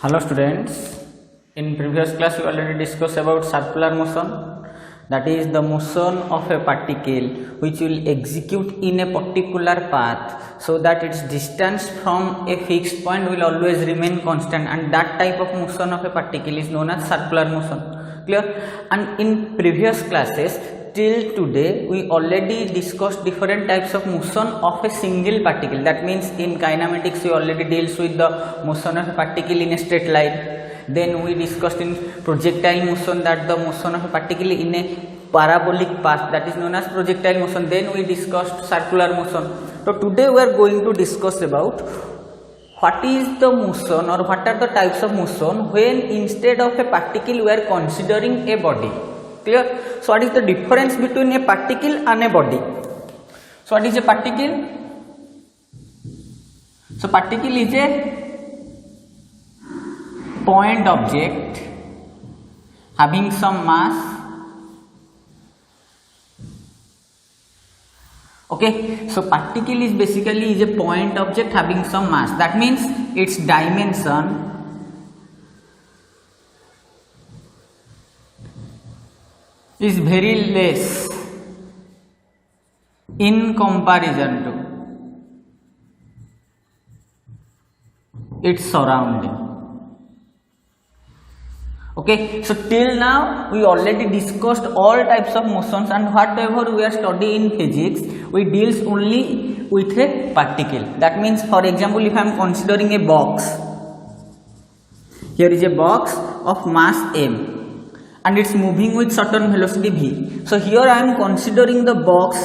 Hello students, in previous class we already discussed about circular motion, that is the motion of a particle which will execute in a particular path so that its distance from a fixed point will always remain constant, and that type of motion of a particle is known as circular motion. Clear? And in previous classes till today we already discussed different types of motion of a single particle. That means in kinematics we already deals with the motion of a particle in a straight line. Then we discussed in projectile motion that the motion of a particle in a parabolic path, that is known as projectile motion. Then we discussed circular motion. So today we are going to discuss about what is the motion or what are the types of motion when instead of a particle we are considering a body. Clear? So what is the difference between a particle and a body? So what is a particle? So particle is a point object having some mass. Okay, so particle is basically a point object having some mass. That means its dimension is very less in comparison to its surrounding. Okay, so till now we already discussed all types of motions, and whatever we are studying in physics we deals only with a particle. That means, for example, if I am considering a box, here is a box of mass m and it's moving with certain velocity v. So here I am considering the box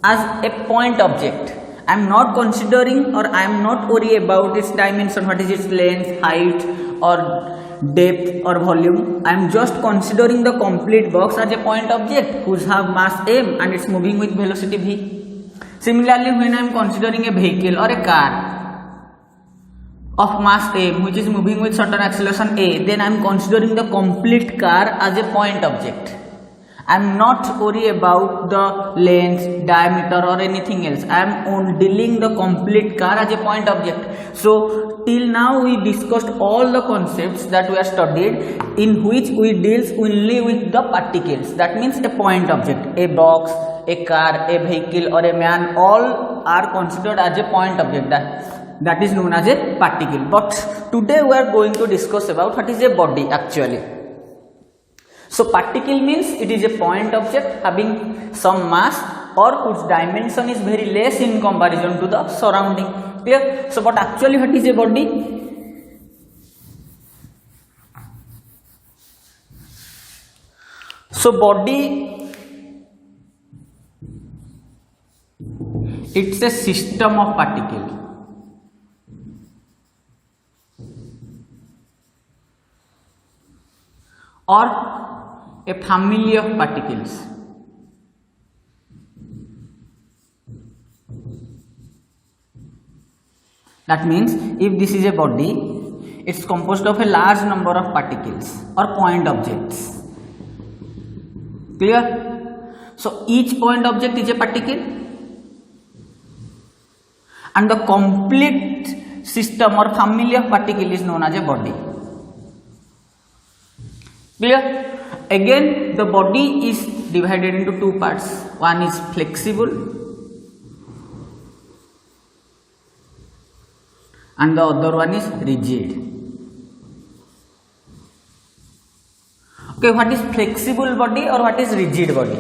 as a point object. I am not considering or I am not worried about its dimension, what is its length, height or depth or volume. I am just considering the complete box as a point object whose have mass m and it's moving with velocity v. Similarly, when I am considering a vehicle or a car of mass m which is moving with certain acceleration a, then I am considering the complete car as a point object. I am not worried about the length, diameter or anything else. I am only dealing the complete car as a point object. So till now we discussed all the concepts that we have studied in which we deals only with the particles. That means a point object, a box, a car, a vehicle or a man, all are considered as a point object. That is known as a particle. But today we are going to discuss about what is a body actually. So particle means it is a point object having some mass or whose dimension is very less in comparison to the surrounding. Clear? So but actually what is a body? So body, it's a system of particles or a family of particles. That means if this is a body, it's composed of a large number of particles or point objects. Clear? So each point object is a particle and the complete system or family of particles is known as a body. Clear? Again, the body is divided into two parts. One is flexible and the other one is rigid. Okay, what is flexible body or what is rigid body?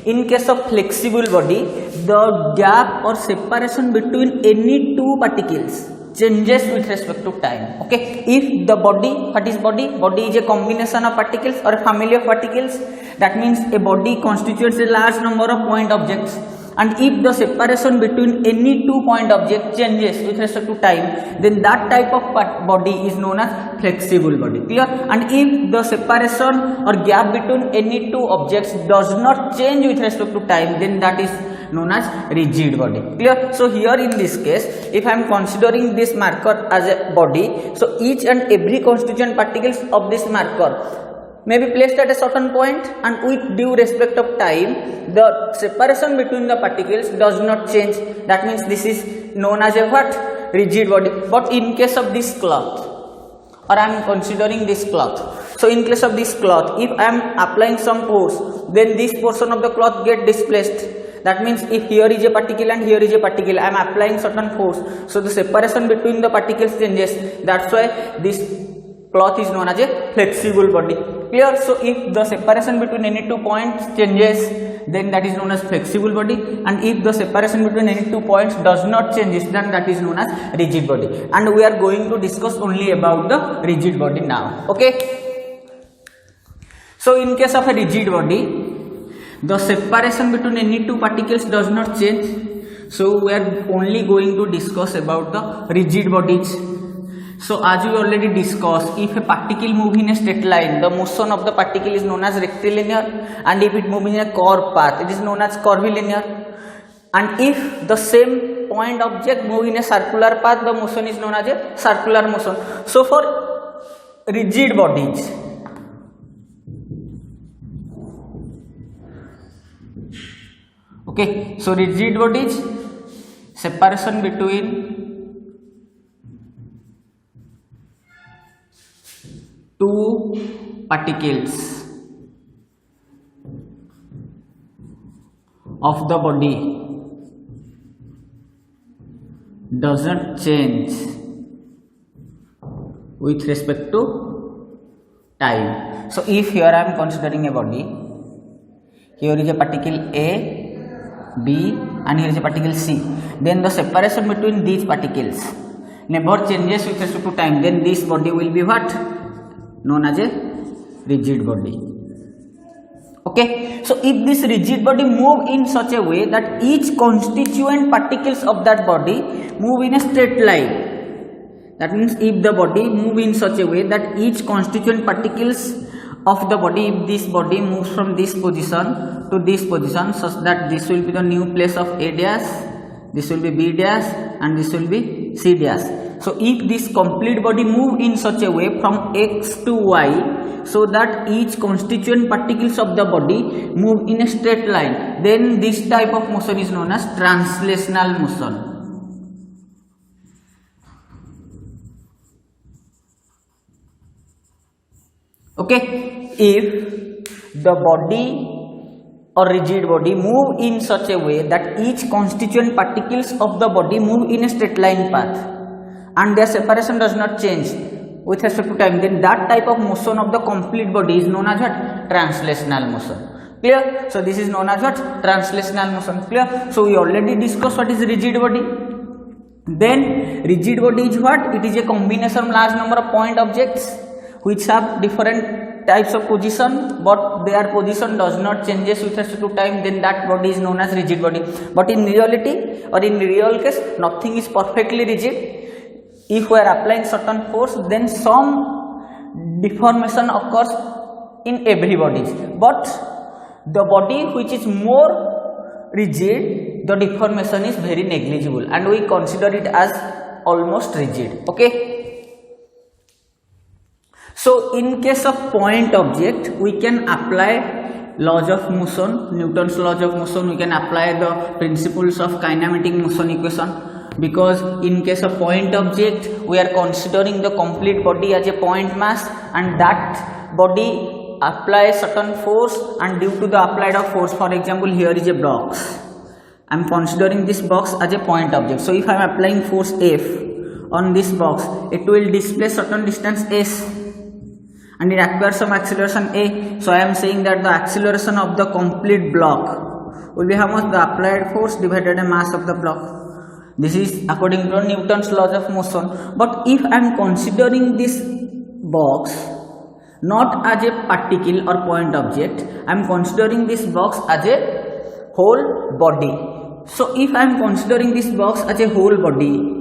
In case of flexible body, the gap or separation between any two particles changes with respect to time. Okay, if the body, what is body? Body is a combination of particles or a family of particles. That means a body constitutes a large number of point objects, and if the separation between any two point objects changes with respect to time, then that type of body is known as flexible body. Clear? And if the separation or gap between any two objects does not change with respect to time, then that is known as rigid body. Clear? So here in this case, if I am considering this marker as a body, so each and every constituent particles of this marker may be placed at a certain point, and with due respect of time the separation between the particles does not change. That means this is known as a what? Rigid body. But in case of this cloth, or I am considering this cloth. So in case of this cloth, if I am applying some force, then this portion of the cloth get displaced. That means if here is a particle and here is a particle, I am applying certain force, so the separation between the particles changes. That's why this cloth is known as a flexible body. Clear? So if the separation between any two points changes, then that is known as flexible body, and if the separation between any two points does not change, then that is known as rigid body. And we are going to discuss only about the rigid body now. Okay? So in case of a rigid body, the separation between any two particles does not change, so we are only going to discuss about the rigid bodies. So as we already discussed, if a particle moves in a straight line, the motion of the particle is known as rectilinear, and if it moves in a curved path, it is known as curvilinear. And if the same point object moves in a circular path, the motion is known as a circular motion. So for rigid bodies, okay, so rigid bodies, separation between two particles of the body doesn't change with respect to time. So if here I am considering a body, here is a particle A, B, and here is a particle C, then the separation between these particles never changes with respect to time, then this body will be what? Known as a rigid body. Okay, so if this rigid body move in such a way that each constituent particles of that body move in a straight line, that means if the body move in such a way that each constituent particles of the body, if this body moves from this position to this position, such that this will be the new place of A dash, this will be B dash, and this will be C dash. So if this complete body move in such a way from X to Y, so that each constituent particles of the body move in a straight line, then this type of motion is known as translational motion. Okay, if the body or rigid body move in such a way that each constituent particles of the body move in a straight line path, and their separation does not change with respect to time, then that type of motion of the complete body is known as what? Translational motion. Clear? So this is known as what? Translational motion. Clear? So we already discussed what is rigid body. Then rigid body is what? It is a combination of large number of point objects which have different types of position, but their position does not changes with respect to time, then that body is known as rigid body. But in reality or in real case, nothing is perfectly rigid. If we are applying certain force, then some deformation occurs in every body, but the body which is more rigid, the deformation is very negligible, and we consider it as almost rigid. Okay, so in case of point object, we can apply laws of motion, Newton's laws of motion. We can apply the principles of kinematic motion equation, because in case of point object, we are considering the complete body as a point mass, and that body applies certain force, and due to the applied of force, for example, here is a box, I am considering this box as a point object. So if I am applying force F on this box, it will displace certain distance S, and it acquires some acceleration A. So I am saying that the acceleration of the complete block will be how much? The applied force divided by mass of the block. This is according to Newton's laws of motion. But if I am considering this box not as a particle or point object, I am considering this box as a whole body. So if I am considering this box as a whole body,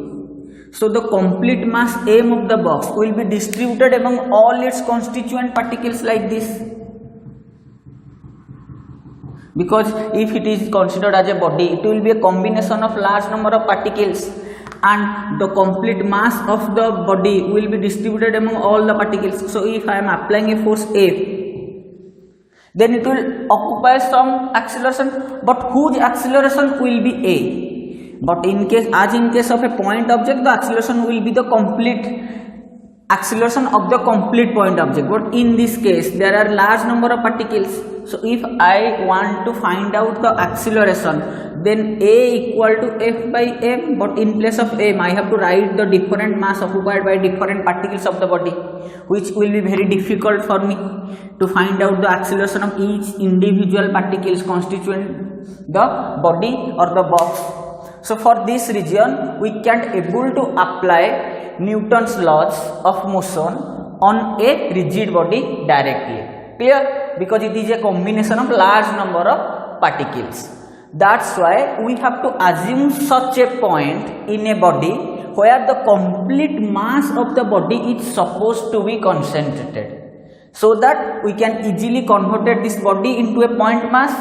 so the complete mass m of the box will be distributed among all its constituent particles like this. Because if it is considered as a body, it will be a combination of large number of particles, and the complete mass of the body will be distributed among all the particles. So if I am applying a force F, then it will occupy some acceleration, but whose acceleration will be A. But in case of a point object, the acceleration will be the complete acceleration of the complete point object, but in this case there are large number of particles. So if I want to find out the acceleration, then a equal to f by m, but in place of m I have to write the different mass occupied by different particles of the body, which will be very difficult for me to find out the acceleration of each individual particles constituent the body or the box. So for this reason we can't able to apply Newton's laws of motion on a rigid body directly. Clear? Because it is a combination of large number of particles. That's why we have to assume such a point in a body where the complete mass of the body is supposed to be concentrated, so that we can easily convert this body into a point mass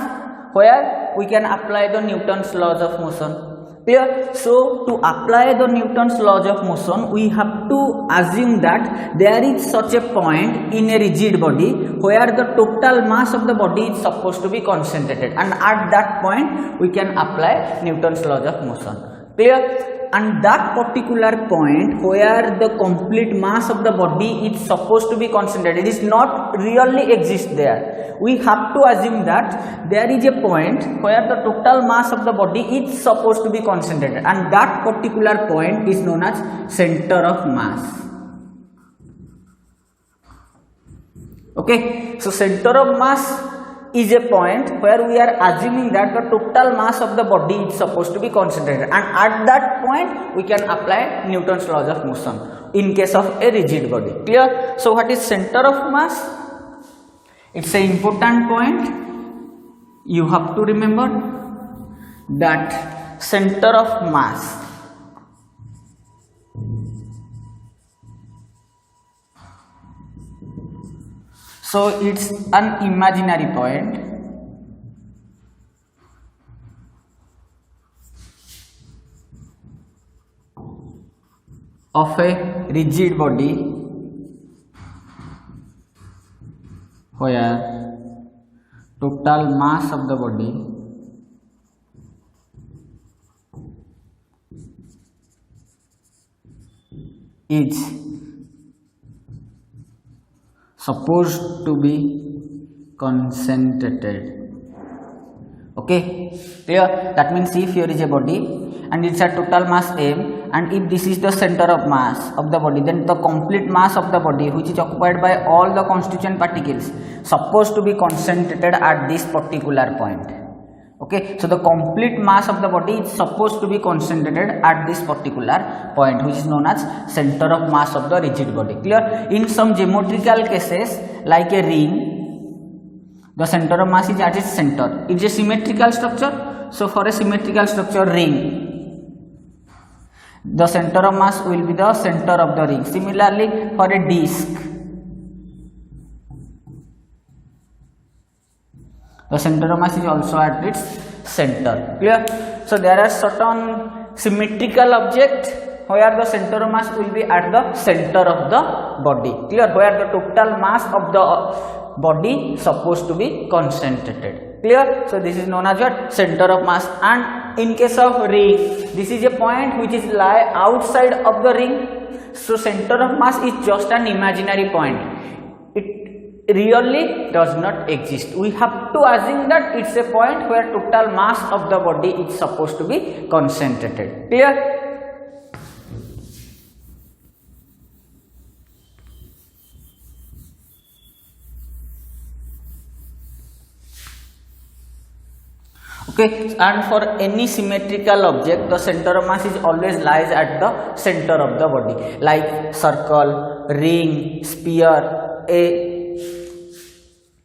where we can apply the Newton's laws of motion. Clear? So to apply the Newton's laws of motion, we have to assume that there is such a point in a rigid body where the total mass of the body is supposed to be concentrated, and at that point we can apply Newton's laws of motion. Clear? And that particular point where the complete mass of the body is supposed to be concentrated is not really exist there. We have to assume that there is a point where the total mass of the body is supposed to be concentrated, and that particular point is known as center of mass. Okay, so center of mass is a point where we are assuming that the total mass of the body is supposed to be concentrated, and at that point we can apply Newton's laws of motion in case of a rigid body. Clear? So what is center of mass? It's an important point. You have to remember that center of mass so it's an imaginary point of a rigid body where total mass of the body is supposed to be concentrated. Okay, clear? That means if here is a body and it's a total mass m, and if this is the center of mass of the body, then the complete mass of the body, which is occupied by all the constituent particles, supposed to be concentrated at this particular point. Okay, so the complete mass of the body is supposed to be concentrated at this particular point, which is known as center of mass of the rigid body. Clear? In some geometrical cases like a ring, the center of mass is at its center. It's a symmetrical structure. So for a symmetrical structure ring, the center of mass will be the center of the ring. Similarly for a disc, the center of mass is also at its center. Clear? So there are certain symmetrical objects where the center of mass will be at the center of the body. Clear? Where the total mass of the body is supposed to be concentrated. Clear? So this is known as what? Center of mass. And in case of ring, this is a point which is lie outside of the ring. So center of mass is just an imaginary point. It really does not exist. We have to assume that it's a point where total mass of the body is supposed to be concentrated. Clear? Okay, and for any symmetrical object, the center of mass is always lies at the center of the body, like circle, ring, sphere, a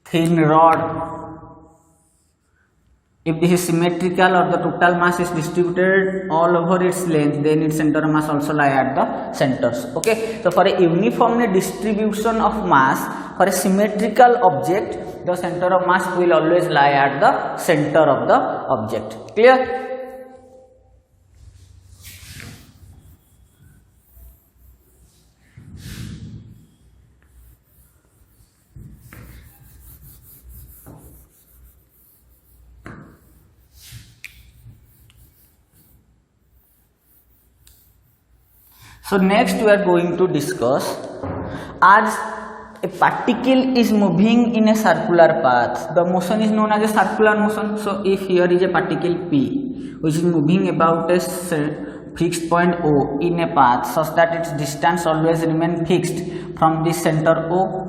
thin rod. If this is symmetrical or the total mass is distributed all over its length, then its center of mass also lie at the centers. Okay, so for a uniformly distribution of mass, for a symmetrical object, the center of mass will always lie at the center of the object. Clear? So next we are going to discuss as a particle is moving in a circular path, the motion is known as a circular motion. So if here is a particle P which is moving about a fixed point O in a path such that its distance always remain fixed from the center O,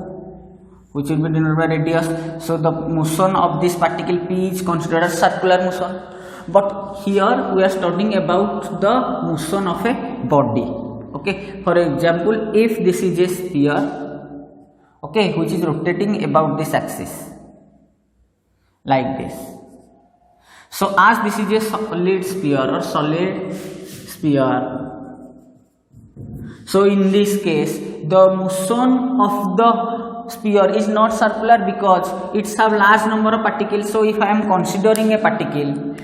which will be denoted by radius. So the motion of this particle P is considered as circular motion. But here we are studying about the motion of a body. Okay, for example, if this is a sphere, okay, which is rotating about this axis like this. So as this is a solid sphere or solid sphere, so in this case the motion of the sphere is not circular because it's have large number of particles. So if I am considering a particle,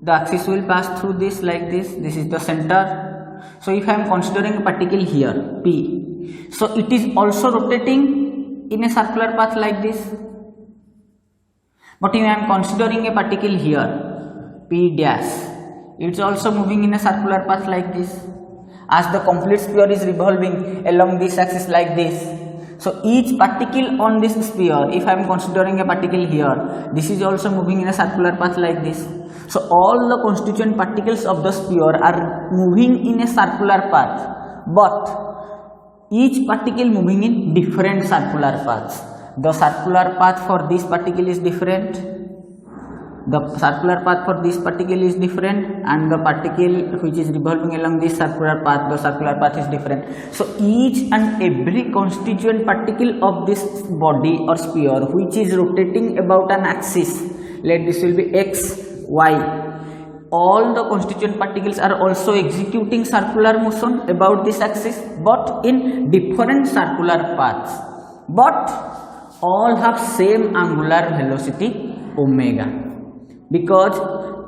the axis will pass through this like this. This is the center. So if I am considering a particle here P, so it is also rotating in a circular path like this. But if I am considering a particle here P dash, it's also moving in a circular path like this, as the complete sphere is revolving along this axis like this. So each particle on this sphere, if I am considering a particle here, this is also moving in a circular path like this. So all the constituent particles of the sphere are moving in a circular path, but each particle moving in different circular paths. The circular path for this particle is different, the circular path for this particle is different, and the particle which is revolving along this circular path, the circular path is different. So each and every constituent particle of this body or sphere which is rotating about an axis, let this will be x, y, all the constituent particles are also executing circular motion about this axis, but in different circular paths, but all have same angular velocity omega. Because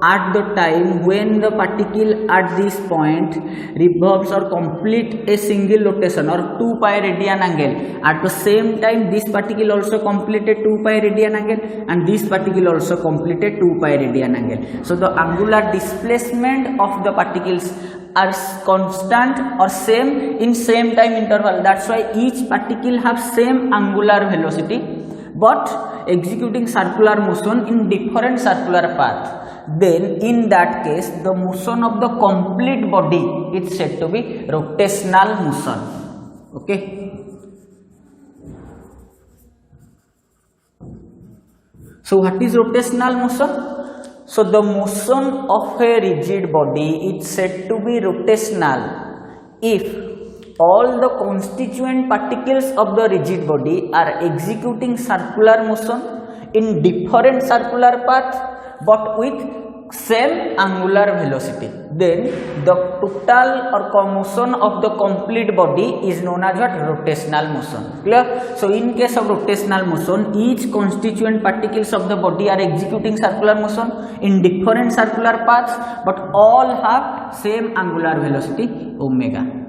at the time when the particle at this point revolves or complete a single rotation or 2 pi radian angle, at the same time this particle also completed 2 pi radian angle and this particle also completed 2 pi radian angle. So the angular displacement of the particles are constant or same in same time interval. That's why each particle have same angular velocity but executing circular motion in different circular path. Then in that case the motion of the complete body is said to be rotational motion. Okay. So what is rotational motion? So the motion of a rigid body is said to be rotational if all the constituent particles of the rigid body are executing circular motion in different circular path but with same angular velocity. Then the total or motion of the complete body is known as what? Rotational motion. Clear? So in case of rotational motion, each constituent particles of the body are executing circular motion in different circular paths but all have same angular velocity omega.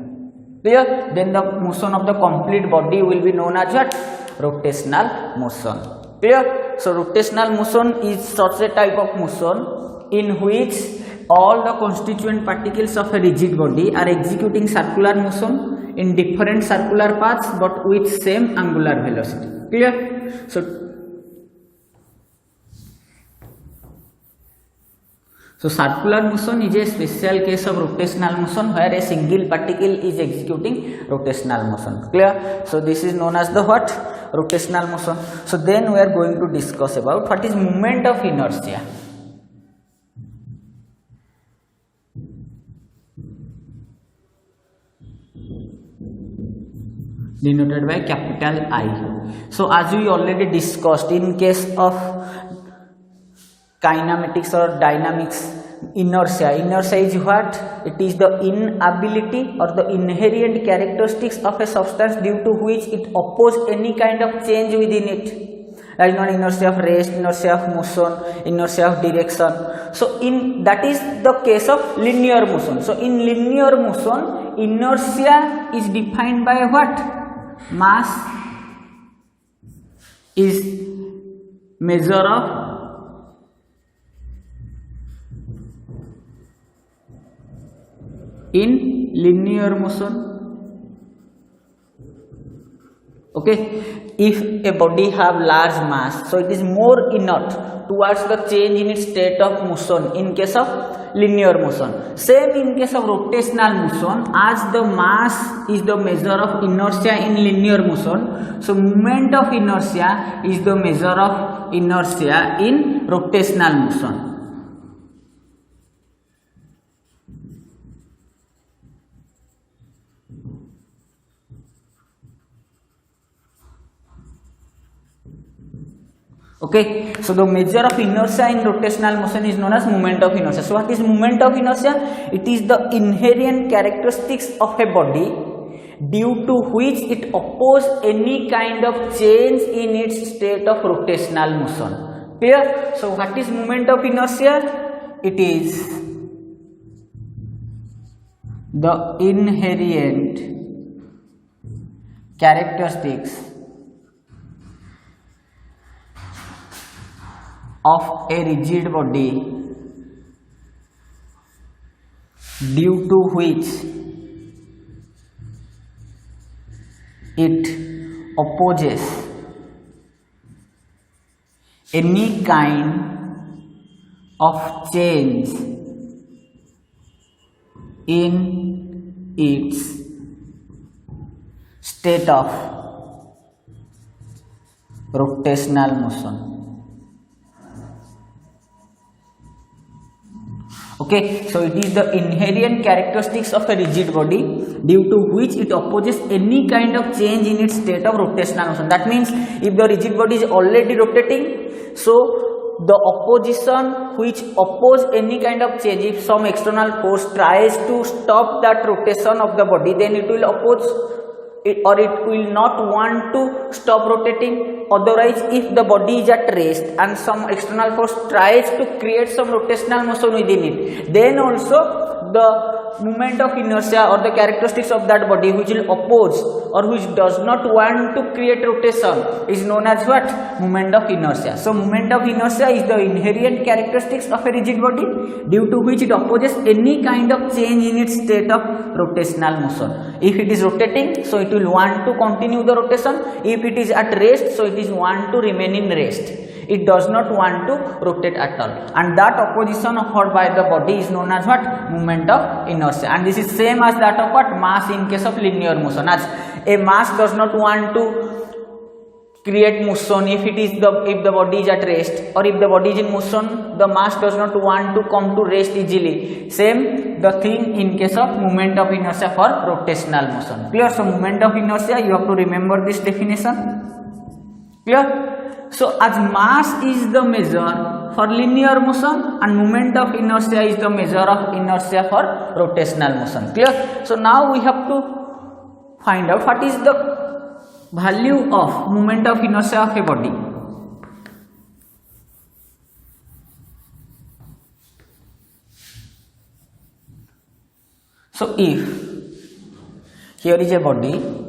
Clear? Then the motion of the complete body will be known as what? Rotational motion. Clear? So rotational motion is such a type of motion in which all the constituent particles of a rigid body are executing circular motion in different circular paths but with same angular velocity. Clear? So circular motion is a special case of rotational motion where a single particle is executing rotational motion. Clear? So this is known as the what? Rotational motion. So then we are going to discuss about what is moment of inertia. Denoted by capital I. So as we already discussed, in case of kinematics or dynamics, inertia is what? It is the inability or the inherent characteristics of a substance due to which it opposes any kind of change within it. That is not inertia of rest, inertia of motion, inertia of direction. So that is the case of linear motion. So in linear motion, inertia is defined by what? Mass is measure of in linear motion Okay, if a body have large mass, so it is more inert towards the change in its state of motion in case of linear motion. Same in case of rotational motion, as the mass is the measure of inertia in linear motion, so moment of inertia is the measure of inertia in rotational motion. Okay, so the measure of inertia in rotational motion is known as moment of inertia. So what is moment of inertia? It is the inherent characteristics of a body due to which it opposes any kind of change in its state of rotational motion. Clear? So what is moment of inertia? It is the inherent characteristics of a rigid body due to which it opposes any kind of change in its state of rotational motion. Okay, so it is the inherent characteristics of a rigid body due to which it opposes any kind of change in its state of rotational motion. That means if the rigid body is already rotating, so the opposition which oppose any kind of change, if some external force tries to stop that rotation of the body, then it will oppose it, or it will not want to stop rotating. Otherwise, if the body is at rest and some external force tries to create some rotational motion within it, then also the moment of inertia or the characteristics of that body which will oppose or which does not want to create rotation is known as what? Moment of inertia. So moment of inertia is the inherent characteristics of a rigid body due to which it opposes any kind of change in its state of rotational motion. If it is rotating, so it will want to continue the rotation. If it is at rest, so it is want to remain in rest. It does not want to rotate at all, and that opposition offered by the body is known as what? Moment of inertia. And this is same as that of what? Mass in case of linear motion. As a mass does not want to create motion if the body is at rest, or if the body is in motion, the mass does not want to come to rest easily. Same the thing in case of moment of inertia for rotational motion. Clear? So moment of inertia, you have to remember this definition. Clear? So as mass is the measure for linear motion and moment of inertia is the measure of inertia for rotational motion. Clear? So now we have to find out what is the value of moment of inertia of a body. So if here is a body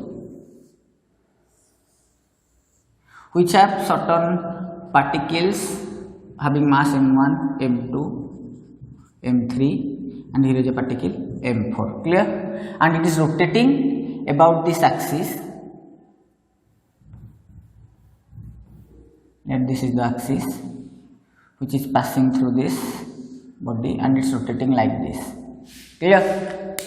which have certain particles having mass m1, m2, m3, and here is a particle m4. Clear? And it is rotating about this axis, and this is the axis which is passing through this body, and it's rotating like this. Clear?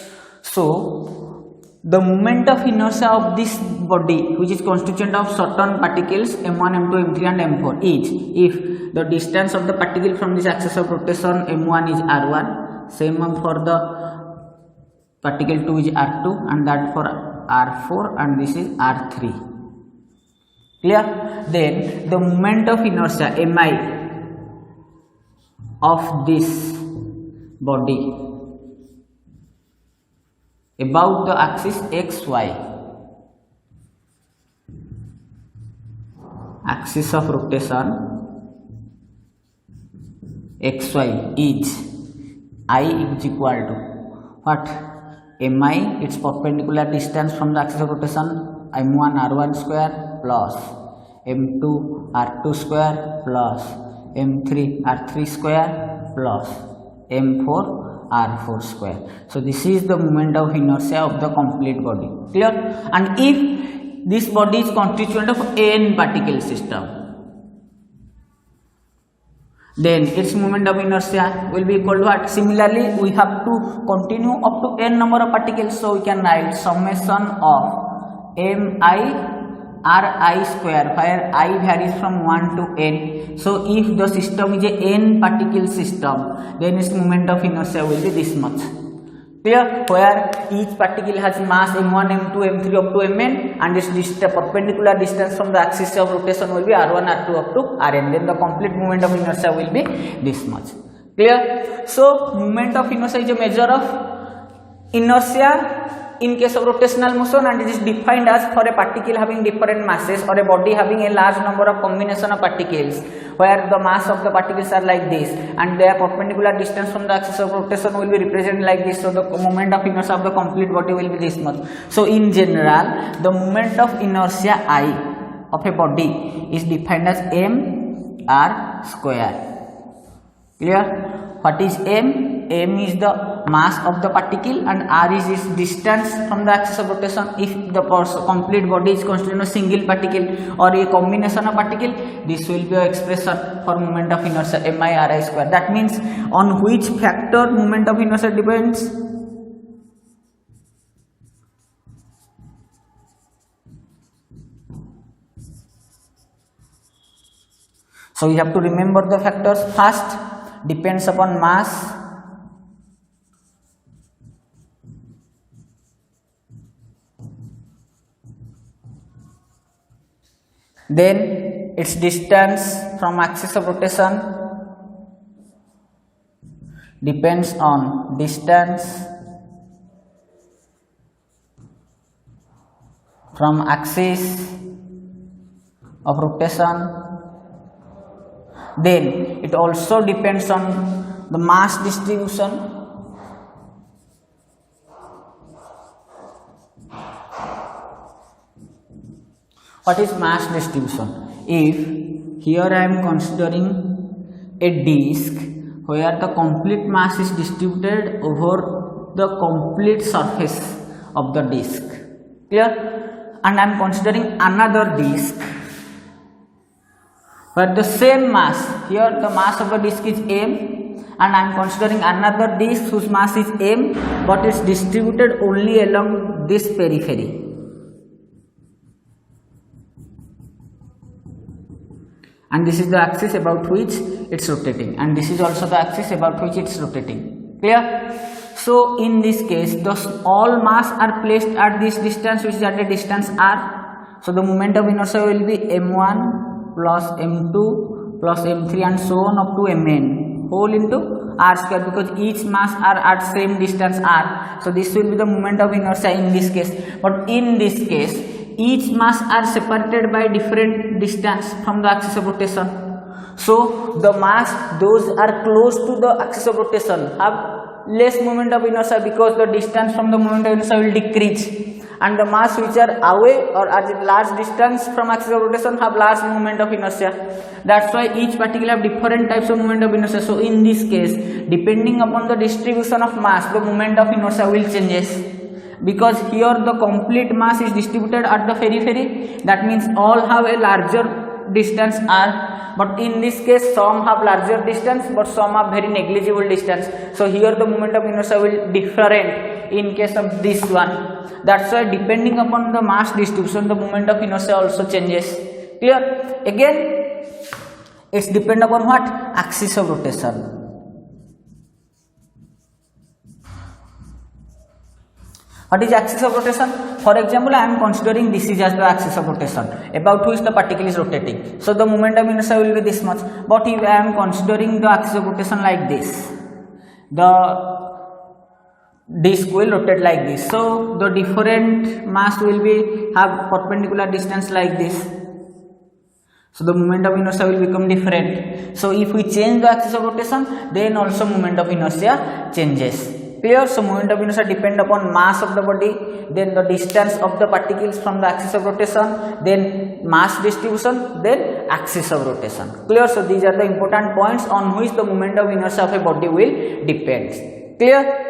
So the moment of inertia of this body, which is constituent of certain particles m1, m2, m3 and m4, is if the distance of the particle from this axis of rotation m1 is r1, same for the particle 2 is r2, and that for r4, and this is r3. Clear? Then the moment of inertia mi of this body about the axis xy, axis of rotation xy, is I is equal to what? Mi, its perpendicular distance from the axis of rotation m1 r1 square plus m2 r2 square plus m3 r3 square plus m4 r4 square. So this is the moment of inertia of the complete body. Clear? And if this body is constituent of n particle system, then its moment of inertia will be equal to what? Similarly, we have to continue up to n number of particles, so we can write summation of mi Ri square, where I varies from 1 to n. So if the system is a n particle system, then its moment of inertia will be this much. Clear? Where each particle has mass m1, m2, m3 up to mn, and its perpendicular distance from the axis of rotation will be r1, r2 up to rn. Then the complete moment of inertia will be this much. Clear? So moment of inertia is a measure of inertia in case of rotational motion, and it is defined as for a particle having different masses or a body having a large number of combination of particles, where the mass of the particles are like this and their perpendicular distance from the axis of rotation will be represented like this. So the moment of inertia of the complete body will be this much. So in general, the moment of inertia I of a body is defined as mr square. Clear? What is m? M is the mass of the particle and r is its distance from the axis of rotation. If the complete body is constituted of a single particle or a combination of particle, this will be an expression for moment of inertia mi Ri square. That means on which factor moment of inertia depends? So you have to remember the factors. First, depends upon mass. Then its distance from axis of rotation depends on distance from axis of rotation. Then it also depends on the mass distribution. What is mass distribution? If here I am considering a disk where the complete mass is distributed over the complete surface of the disk, clear? And I am considering another disk where the same mass, here the mass of the disk is m, and I am considering another disk whose mass is m, but it is distributed only along this periphery. And this is the axis about which it is rotating, and this is also the axis about which it is rotating. Clear? So in this case, all mass are placed at this distance, which is at a distance r. So the moment of inertia will be m1 plus m2 plus m3 and so on up to mn whole into r square, because each mass are at same distance r. So this will be the moment of inertia in this case. But in this case, each mass are separated by different distance from the axis of rotation. So the mass those are close to the axis of rotation have less moment of inertia, because the distance from the moment of inertia will decrease, and the mass which are away or at a large distance from axis of rotation have large moment of inertia. That's why each particle have different types of moment of inertia. So in this case, depending upon the distribution of mass, the moment of inertia will changes. Because here the complete mass is distributed at the periphery, that means all have a larger distance r, but in this case some have larger distance but some have very negligible distance. So here the moment of inertia will different in case of this one. That's why depending upon the mass distribution, the moment of inertia also changes. Clear? Again, it's depend upon what? Axis of rotation. What is axis of rotation? For example, I am considering this is as the axis of rotation about which the particle is rotating. So the moment of inertia will be this much. But if I am considering the axis of rotation like this, the disk will rotate like this. So the different mass will be have perpendicular distance like this. So the moment of inertia will become different. So if we change the axis of rotation, then also moment of inertia changes. Clear? So moment of inertia depend upon mass of the body, then the distance of the particles from the axis of rotation, then mass distribution, then axis of rotation. Clear? So these are the important points on which the moment of inertia of a body will depend. Clear?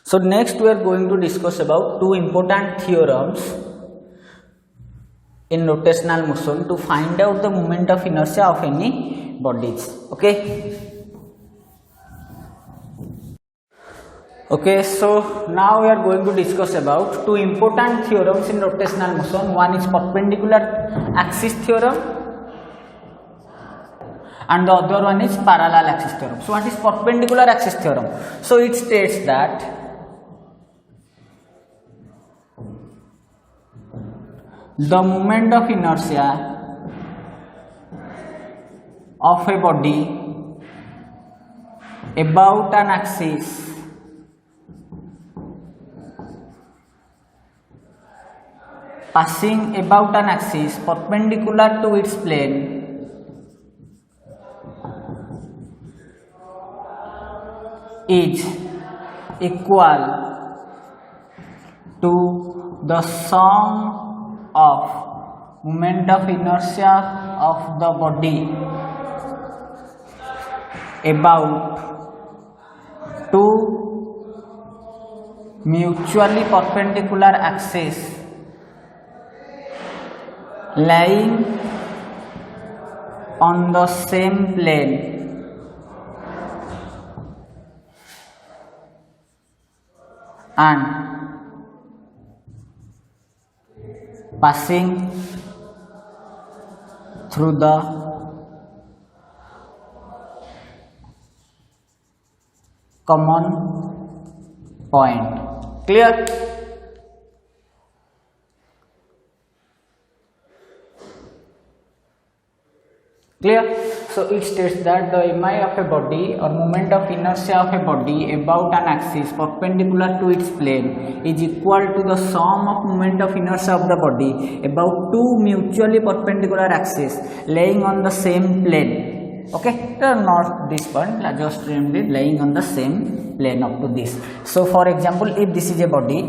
So next we are going to discuss about two important theorems in rotational motion to find out the moment of inertia of any bodies. Okay, so now we are going to discuss about two important theorems in rotational motion. One is perpendicular axis theorem and the other one is parallel axis theorem. So what is perpendicular axis theorem? So it states that the moment of inertia of a body about an axis passing about an axis perpendicular to its plane is equal to the sum of moment of inertia of the body about two mutually perpendicular axes lying on the same plane and passing through the common point. Clear? So it states that the mi of a body or moment of inertia of a body about an axis perpendicular to its plane is equal to the sum of moment of inertia of the body about two mutually perpendicular axes laying on the same plane. Okay, not this point, just remember it, laying on the same plane up to this. So for example, if this is a body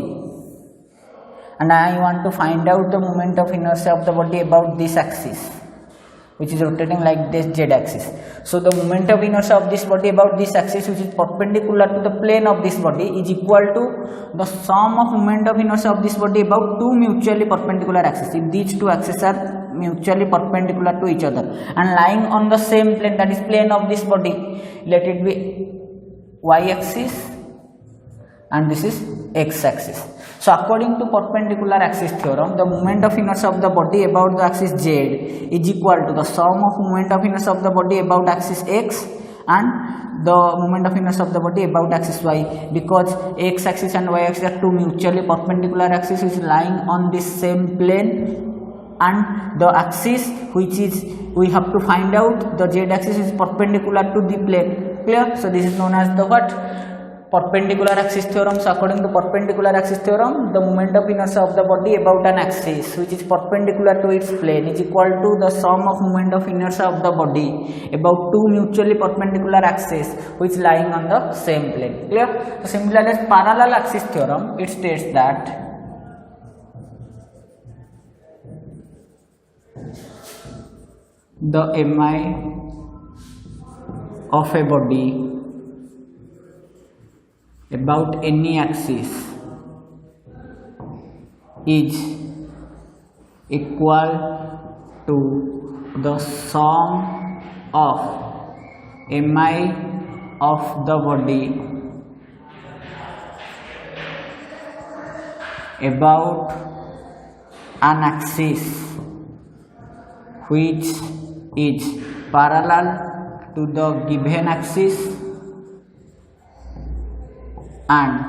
and I want to find out the moment of inertia of the body about this axis, which is rotating like this z axis. So the moment of inertia of this body about this axis, which is perpendicular to the plane of this body, is equal to the sum of moment of inertia of this body about two mutually perpendicular axes. If these two axes are mutually perpendicular to each other and lying on the same plane, that is plane of this body, let it be y axis and this is x axis. So according to perpendicular axis theorem, the moment of inertia of the body about the axis z is equal to the sum of moment of inertia of the body about axis x and the moment of inertia of the body about axis y, because x axis and y axis are two mutually perpendicular axes which is lying on this same plane, and the axis which is we have to find out the z axis is perpendicular to the plane. Clear? So this is known as the what? Perpendicular axis theorem. So according to perpendicular axis theorem, the moment of inertia of the body about an axis which is perpendicular to its plane is equal to the sum of moment of inertia of the body about two mutually perpendicular axes which lying on the same plane. Clear? So similarly as parallel axis theorem, it states that the mi of a body about any axis is equal to the sum of mi of the body about an axis which is parallel to the given axis and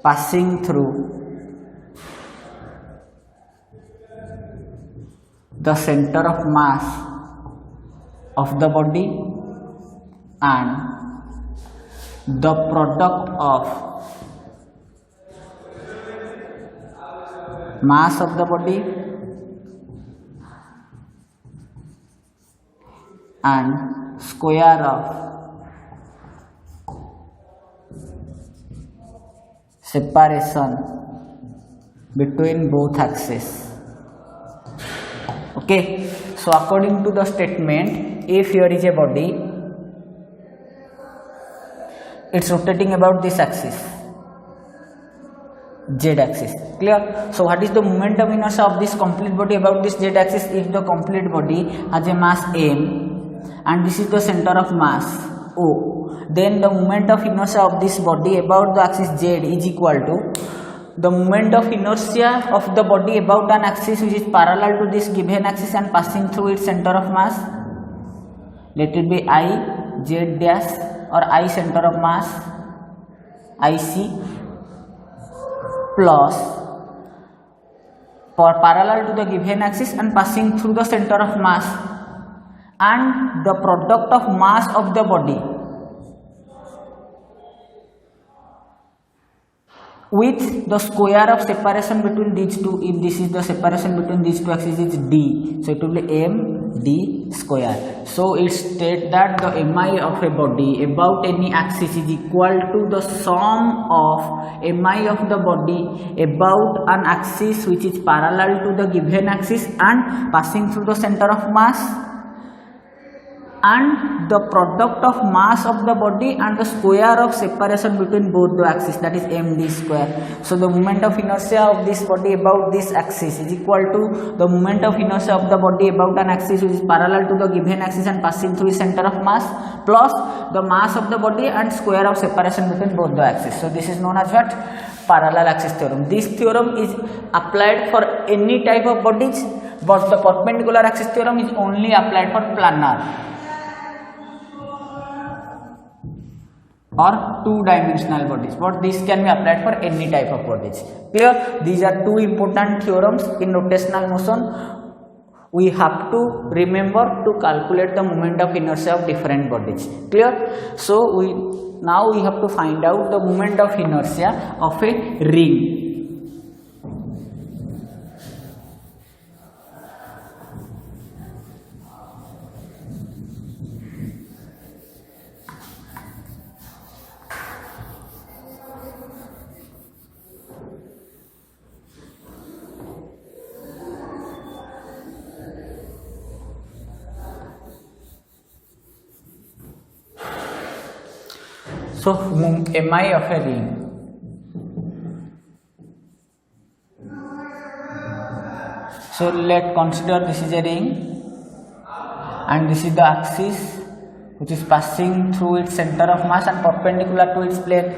passing through the center of mass of the body and the product of mass of the body and square of separation between both axes. Okay, so according to the statement, if here is a body, it's rotating about this axis z axis. Clear? So what is the moment of inertia of this complete body about this z axis? If the complete body has a mass m and this is the center of mass O, then the moment of inertia of this body about the axis z is equal to the moment of inertia of the body about an axis which is parallel to this given axis and passing through its center of mass. Let it be I z dash or I center of mass IC plus parallel to the given axis and passing through the center of mass and the product of mass of the body with the square of separation between these two. If this is the separation between these two axes is d, so it will be m d square. So it states that the mi of a body about any axis is equal to the sum of mi of the body about an axis which is parallel to the given axis and passing through the center of mass and the product of mass of the body and the square of separation between both the axes, that is md square. So the moment of inertia of this body about this axis is equal to the moment of inertia of the body about an axis which is parallel to the given axis and passing through the center of mass plus the mass of the body and square of separation between both the axes. So this is known as what? Parallel axis theorem. This theorem is applied for any type of bodies, but the perpendicular axis theorem is only applied for planar or two-dimensional bodies, but this can be applied for any type of bodies. Clear? These are two important theorems in rotational motion. We have to remember to calculate the moment of inertia of different bodies. Clear? So now we have to find out the moment of inertia of a ring. So mi of a ring. So let's consider this is a ring and this is the axis which is passing through its center of mass and perpendicular to its plane,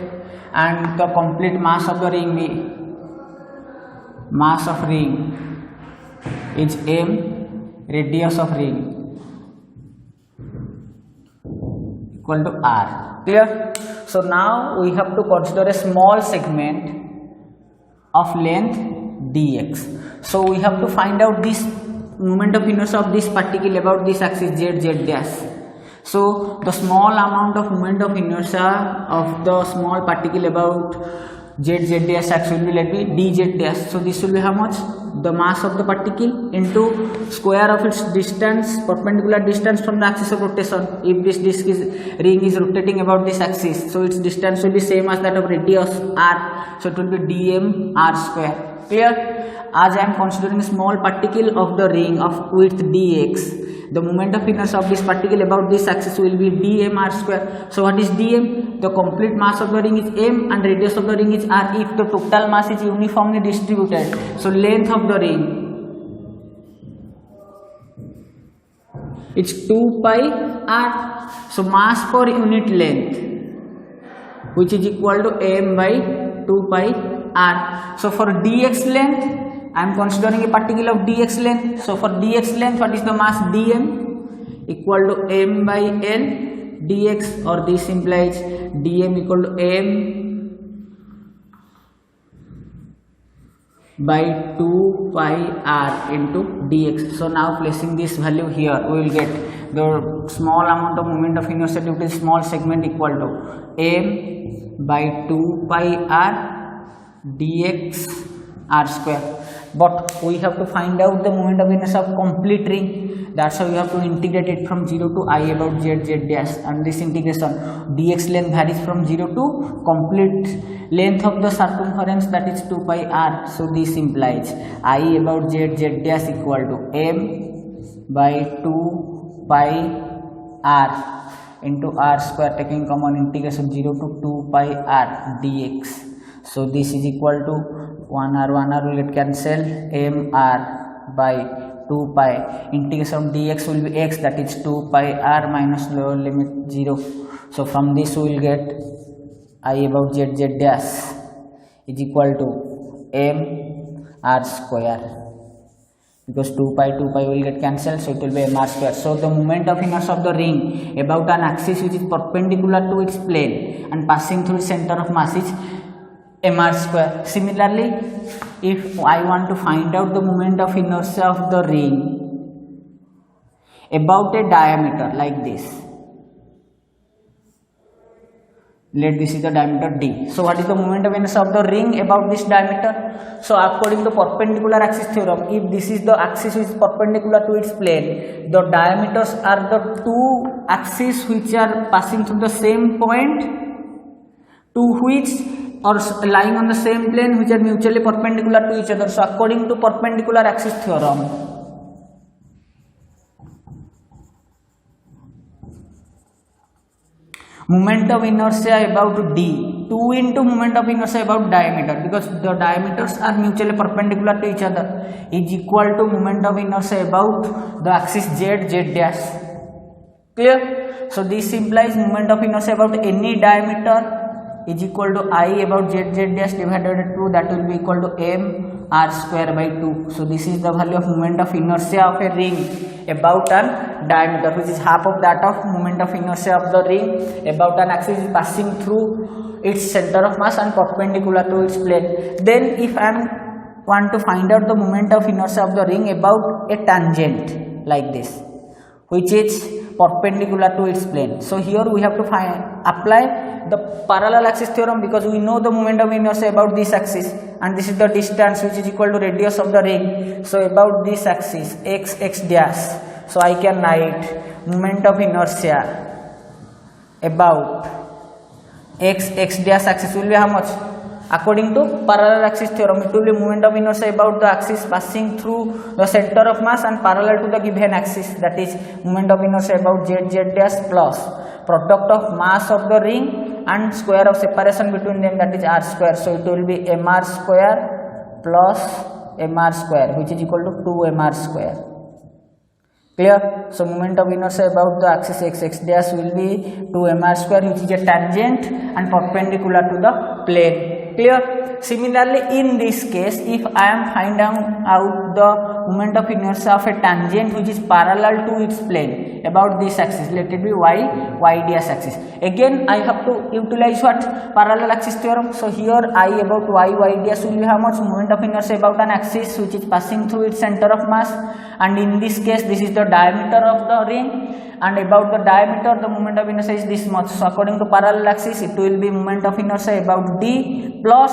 and the complete mass of the ring is m, radius of ring equal to r. Clear? So now we have to consider a small segment of length dx. So we have to find out this moment of inertia of this particle about this axis z dash. So the small amount of moment of inertia of the small particle about z dash axis will be, let me dz dash. So this will be how much? The mass of the particle into square of its distance, perpendicular distance from the axis of rotation. If this ring is rotating about this axis, so its distance will be same as that of radius r. So it will be dm r square. Clear? As I am considering a small particle of the ring of width dx, the moment of inertia of this particle about this axis will be dm r square. So what is dm? The complete mass of the ring is m and radius of the ring is r if the total mass is uniformly distributed. So length of the ring, it's 2 pi r. So mass per unit length, which is equal to m by 2 pi r. So for dx length, I am considering a particle of dx length. So for dx length, what is the mass? dm equal to m by l dx, or this implies dm equal to m by 2 pi r into dx. So now placing this value here, we will get the small amount of moment of inertia due to small segment equal to m by 2 pi r dx r square. But we have to find out the moment of inertia of complete ring. That's why we have to integrate it from 0 to I about z dash, and this integration dx length varies from 0 to complete length of the circumference, that is 2 pi r. So this implies I about z dash equal to m by 2 pi r into r square, taking common integration 0 to 2 pi r dx. So this is equal to 1r will get cancelled, mr by 2 pi integration of dx will be x, that is 2 pi r minus lower limit 0. So from this we will get I about z dash is equal to m r square, because 2 pi will get cancelled, so it will be mr square. So the moment of inertia of the ring about an axis which is perpendicular to its plane and passing through its center of mass is mr square. Similarly, if I want to find out the moment of inertia of the ring about a diameter like this, let this is the diameter d. So what is the moment of inertia of the ring about this diameter? So according to perpendicular axis theorem, if this is the axis which is perpendicular to its plane, the diameters are the two axes which are passing through the same point, to which or lying on the same plane, which are mutually perpendicular to each other. So according to perpendicular axis theorem, moment of inertia about d, 2 into moment of inertia about diameter, because the diameters are mutually perpendicular to each other, is equal to moment of inertia about the axis z dash. Clear? So this implies moment of inertia about any diameter is equal to I about z dash divided by 2, that will be equal to m r square by 2. So this is the value of moment of inertia of a ring about an diameter, which is half of that of moment of inertia of the ring about an axis passing through its center of mass and perpendicular to its plane. Then if I want to find out the moment of inertia of the ring about a tangent like this, which is perpendicular to its plane. So here we have to apply the parallel axis theorem, because we know the moment of inertia about this axis, and this is the distance which is equal to radius of the ring. So about this axis x dash, so I can write moment of inertia about x dash axis will be how much? According to parallel axis theorem, it will be moment of inertia about the axis passing through the center of mass and parallel to the given axis, that is moment of inertia about z dash plus product of mass of the ring and square of separation between them, that is r square. So it will be mr square plus mr square, which is equal to 2mr square. Clear? So moment of inertia about the axis x dash will be 2mr square, which is a tangent and perpendicular to the plane. Clear? Similarly, in this case, if I am finding out the moment of inertia of a tangent which is parallel to its plane about this axis, let it be y dash axis. Again, I have to utilize what? Parallel axis theorem. So here I about y dash will be how much? Moment of inertia about an axis which is passing through its center of mass, and in this case this is the diameter of the ring, and about the diameter the moment of inertia is this much. So according to parallel axis, it will be moment of inertia about d plus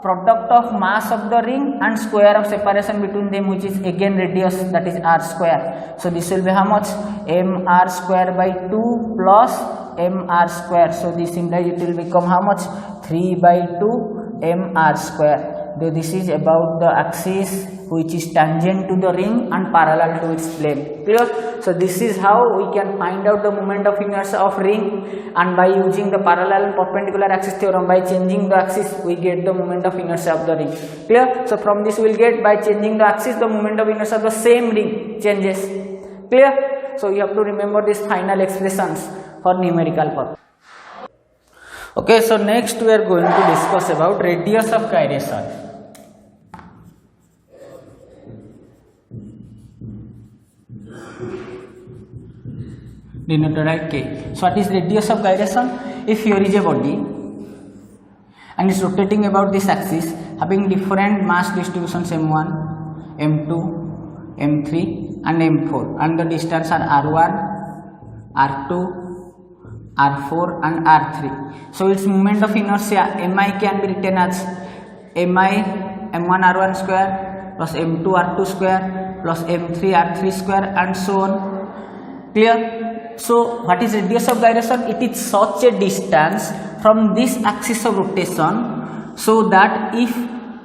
product of mass of the ring and square of separation between them, which is again radius, that is r square. So this will be how much? mr square by 2 plus mr square. So this implies it will become how much? 3 by 2 mr square. Though this is about the axis which is tangent to the ring and parallel to its plane. Clear? So this is how we can find out the moment of inertia of ring, and by using the parallel and perpendicular axis theorem, by changing the axis we get the moment of inertia of the ring. Clear? So from this we will get, by changing the axis, the moment of inertia of the same ring changes. Clear? So you have to remember these final expressions for numerical purpose. Okay, so next we are going to discuss about radius of gyration. Denoted by k. So what is radius of gyration? If here is a body and it's rotating about this axis having different mass distributions m1, m2, m3 and m4, and the distance are r1, r2, r4 and r3. So its moment of inertia mi can be written as mi m1 r1 square plus m2 r2 square plus m3 r3 square and so on. Clear? So what is radius of gyration? It is such a distance from this axis of rotation, so that if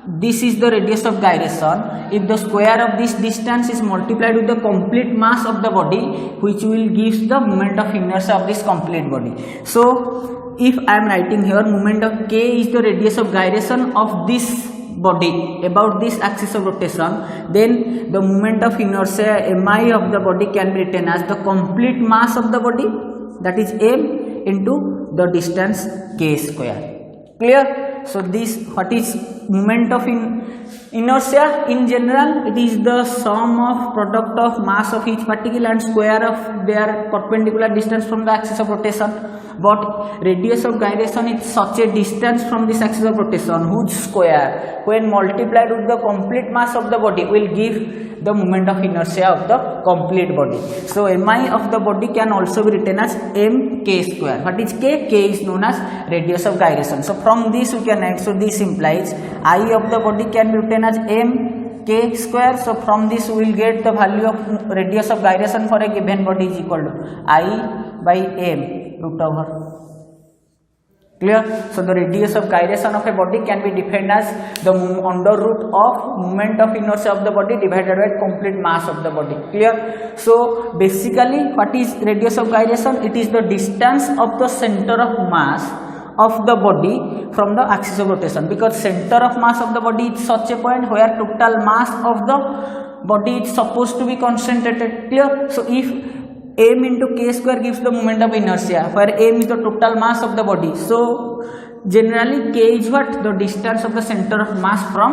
this is the radius of gyration, if the square of this distance is multiplied with the complete mass of the body, which will give the moment of inertia of this complete body. So if I am writing here moment of k is the radius of gyration of this body about this axis of rotation, then the moment of inertia mi of the body can be written as the complete mass of the body, that is m into the distance k square. Clear? So this, what is moment of inertia in general? It is the sum of product of mass of each particle and square of their perpendicular distance from the axis of rotation. But radius of gyration is such a distance from this axis of rotation whose square when multiplied with the complete mass of the body will give the moment of inertia of the complete body. So mi of the body can also be written as mk square. What is k? K is known as radius of gyration. So from this we can add, so this implies I of the body can be written as mk square. So from this we will get the value of radius of gyration for a given body is equal to I by m root over. Clear? So the radius of gyration of a body can be defined as the under root of moment of inertia of the body divided by complete mass of the body. Clear? So basically what is radius of gyration? It is the distance of the center of mass of the body from the axis of rotation, because center of mass of the body is such a point where total mass of the body is supposed to be concentrated. Clear? So if m into k square gives the moment of inertia, where m is the total mass of the body, so generally k is what? The distance of the center of mass from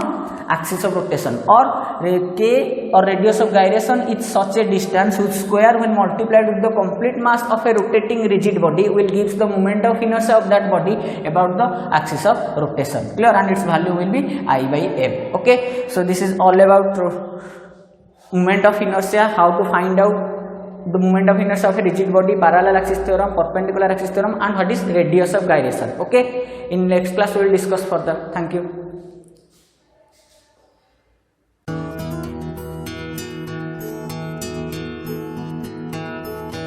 axis of rotation, or k or radius of gyration is such a distance whose square when multiplied with the complete mass of a rotating rigid body will give the moment of inertia of that body about the axis of rotation. Clear? And its value will be I by m. Okay, so this is all about moment of inertia, how to find out the moment of inertia of a rigid body, parallel axis theorem, perpendicular axis theorem, and what is radius of gyration. Okay, in next class we will discuss further. Thank you.